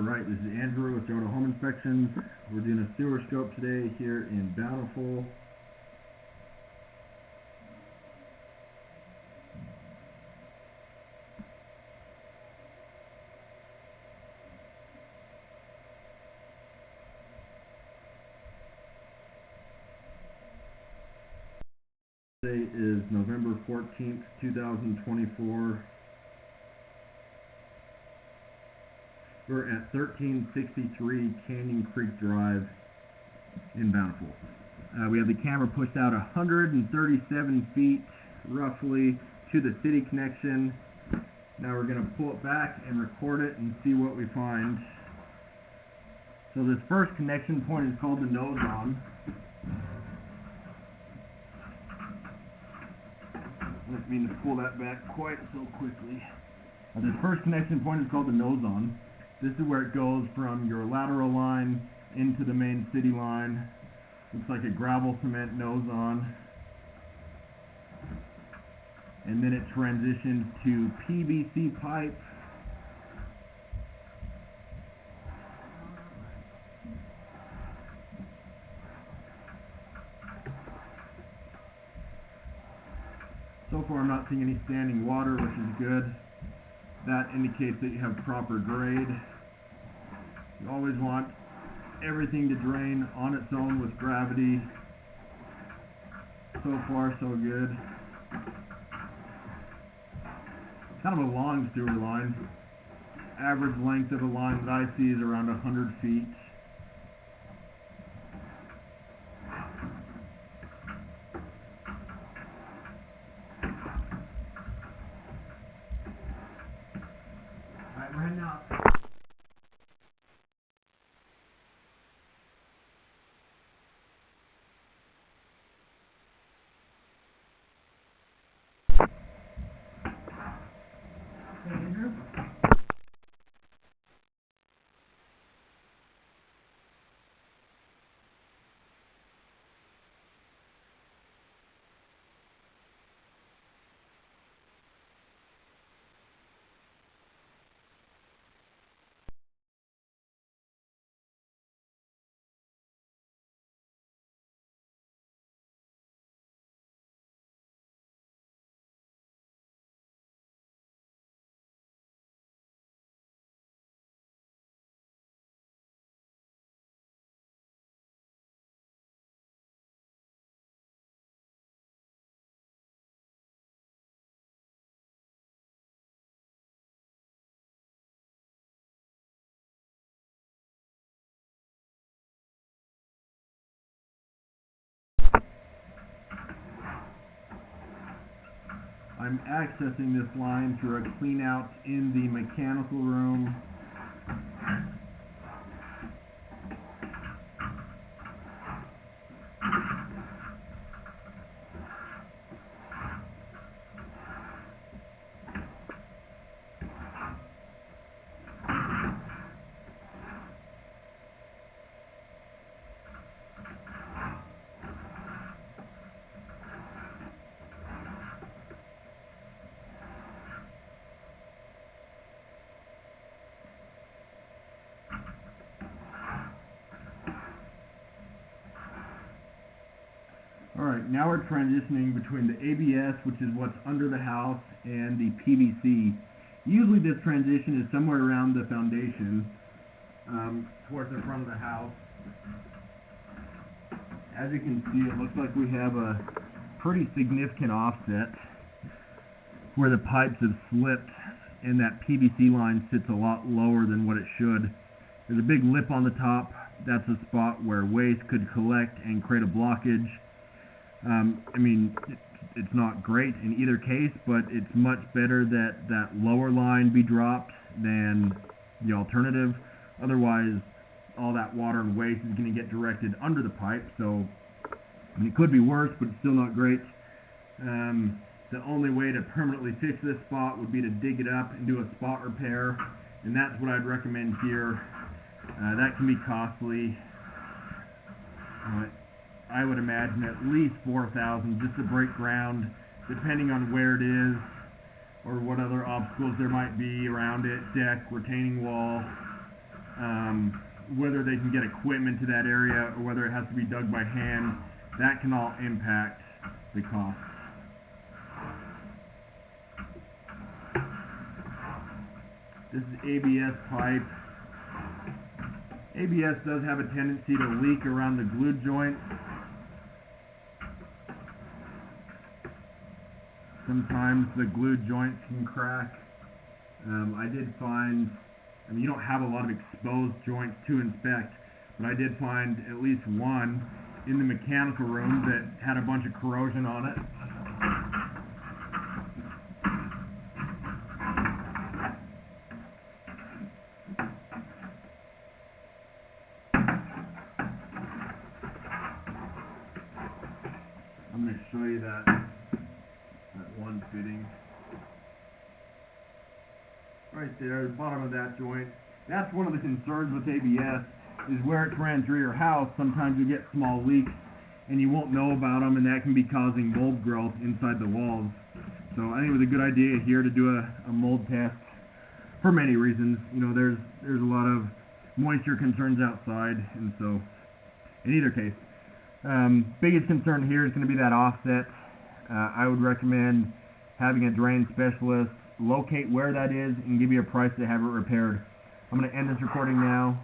Alright, this is Andrew with Joda Home Inspections. We're doing a sewer scope today here in Bountiful. Today is November 14th, 2024. We're at 1363 Canyon Creek Drive in Bountiful. We have the camera pushed out 137 feet roughly to the city connection. Now we're going to pull it back and record it and see what we find. So this first connection point is called the nose on. I didn't mean to pull that back quite so quickly. This first connection point is called the nose on. This is where it goes from your lateral line into the main city line. Looks like a gravel cement nose on. And then it transitions to PVC pipe. So far I'm not seeing any standing water, which is good. That indicates that you have proper grade. You always want everything to drain on its own with gravity. So far, so good. Kind of a long sewer line. Average length of a line that I see is around 100 feet. Alright, we're heading out. Andrew? I'm accessing this line through a clean out in the mechanical room. Alright, now we're transitioning between the ABS, which is what's under the house, and the PVC. Usually this transition is somewhere around the foundation, towards the front of the house. As you can see, it looks like we have a pretty significant offset where the pipes have slipped and that PVC line sits a lot lower than what it should. There's a big lip on the top. That's a spot where waste could collect and create a blockage. I mean, it's not great in either case, but it's much better that that lower line be dropped than the alternative. Otherwise, all that water and waste is going to get directed under the pipe, so it could be worse, but it's still not great. The only way to permanently fix this spot would be to dig it up and do a spot repair, and that's what I'd recommend here. That can be costly. I would imagine at least $4,000 just to break ground, depending on where it is or what other obstacles there might be around it, deck, retaining wall. whether they can get equipment to that area or whether it has to be dug by hand, that can all impact the cost. This is ABS pipe. ABS does have a tendency to leak around the glued joints. Sometimes the glued joints can crack. I did find, you don't have a lot of exposed joints to inspect, but I did find at least one in the mechanical room that had a bunch of corrosion on it. I'm going to show you that one fitting. Right there, the bottom of that joint. That's one of the concerns with ABS, is where it's ran through your house, sometimes you get small leaks and you won't know about them, and that can be causing mold growth inside the walls. So I think it was a good idea here to do a mold test for many reasons. You know, there's a lot of moisture concerns outside, and so in either case, biggest concern here is going to be that offset. I would recommend having a drain specialist locate where that is and give you a price to have it repaired. I'm going to end this recording now.